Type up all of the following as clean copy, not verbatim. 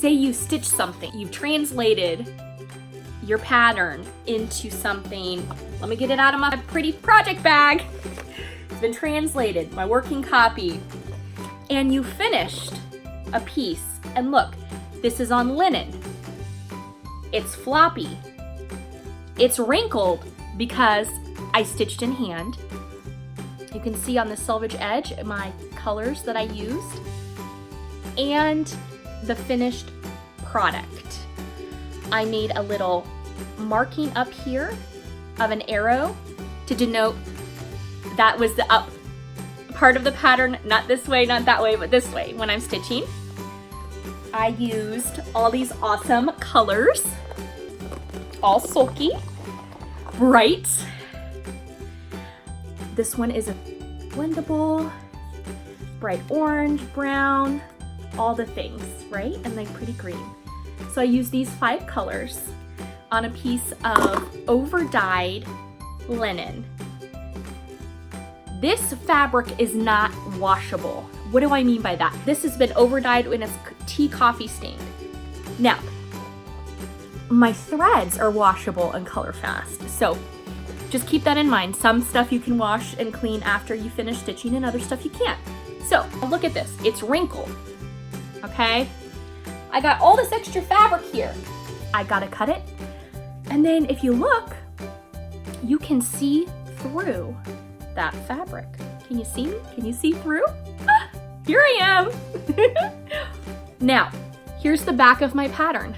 say you stitch something, you've translated your pattern into something. Let me get it out of my pretty project bag. It's been translated, my working copy. And you finished a piece. And look, this is on linen. It's floppy. It's wrinkled because I stitched in hand. You can see on the selvage edge my colors that I used and the finished product. I made a little marking up here of an arrow to denote that was the up part of the pattern, not this way, not that way, but this way when I'm stitching. I used all these awesome colors, all sulky, bright. This one is a blendable, bright orange, brown, all the things, right? And like pretty green. So I used these 5 colors on a piece of over-dyed linen. This fabric is not washable. What do I mean by that? This has been over-dyed when it's tea coffee stained. Now, my threads are washable and color fast. So just keep that in mind. Some stuff you can wash and clean after you finish stitching and other stuff you can't. So look at this, it's wrinkled, okay? I got all this extra fabric here. I gotta cut it. And then if you look, you can see through that fabric. Can you see me? Can you see through? Ah, here I am. Now, here's the back of my pattern.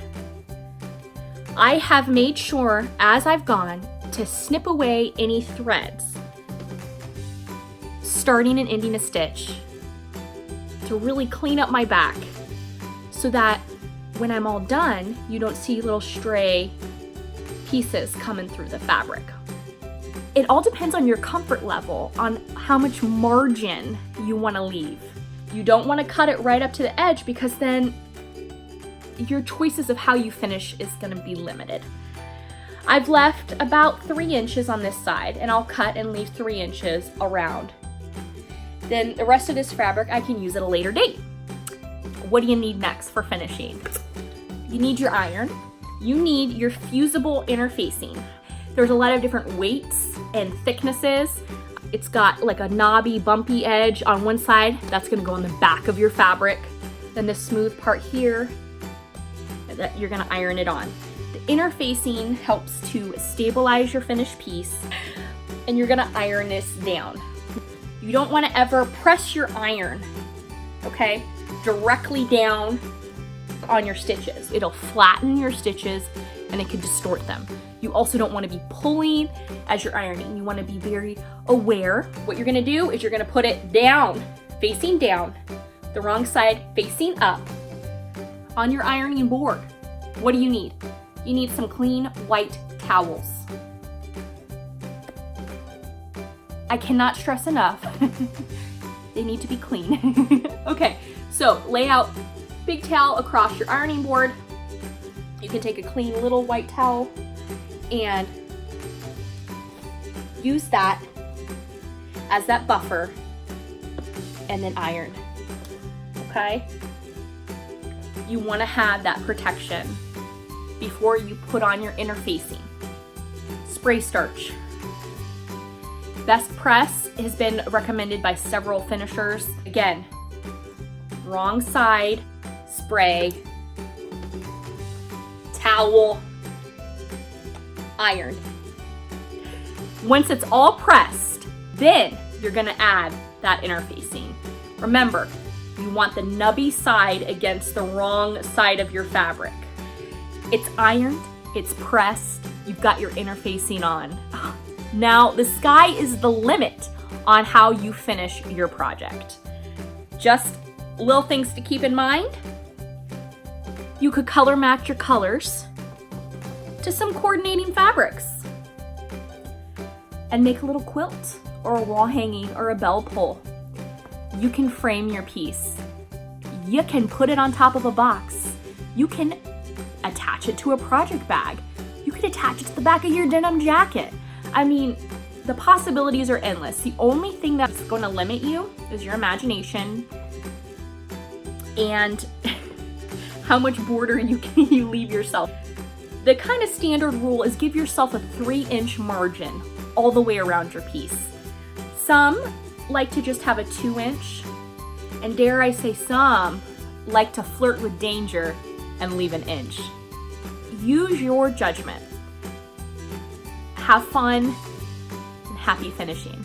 I have made sure as I've gone to snip away any threads, starting and ending a stitch, to really clean up my back so that when I'm all done, you don't see little stray pieces coming through the fabric. It all depends on your comfort level, on how much margin you want to leave. You don't want to cut it right up to the edge because then your choices of how you finish is going to be limited. I've left about 3 inches on this side, and I'll cut and leave 3 inches around. Then the rest of this fabric I can use at a later date. What do you need next for finishing? You need your iron. You need your fusible interfacing. There's a lot of different weights and thicknesses. It's got like a knobby, bumpy edge on one side. That's gonna go on the back of your fabric. Then the smooth part here, that you're gonna iron it on. The interfacing helps to stabilize your finished piece, and you're gonna iron this down. You don't wanna ever press your iron, okay, directly down on your stitches. It'll flatten your stitches and it can distort them. You also don't wanna be pulling as you're ironing. You wanna be very aware. What you're gonna do is you're gonna put it down, facing down, the wrong side facing up on your ironing board. What do you need? You need some clean white towels. I cannot stress enough, they need to be clean. Okay, so lay out big towel across your ironing board. You can take a clean little white towel and use that as that buffer and then iron, okay? You wanna have that protection before you put on your interfacing. Spray starch. Best press has been recommended by several finishers. Again, wrong side, spray, towel, iron. Once it's all pressed, then you're gonna add that interfacing. Remember, you want the nubby side against the wrong side of your fabric. It's ironed, it's pressed, you've got your interfacing on. Now, the sky is the limit on how you finish your project. Just little things to keep in mind. You could color match your colors to some coordinating fabrics and make a little quilt or a wall hanging or a bell pull. You can frame your piece. You can put it on top of a box. You can attach it to a project bag. You could attach it to the back of your denim jacket. I mean, the possibilities are endless. The only thing that's going to limit you is your imagination and how much border you leave yourself. The kind of standard rule is give yourself a 3-inch margin all the way around your piece. Some like to just have a 2-inch, and dare I say some like to flirt with danger and leave an inch. Use your judgment. Have fun and happy finishing.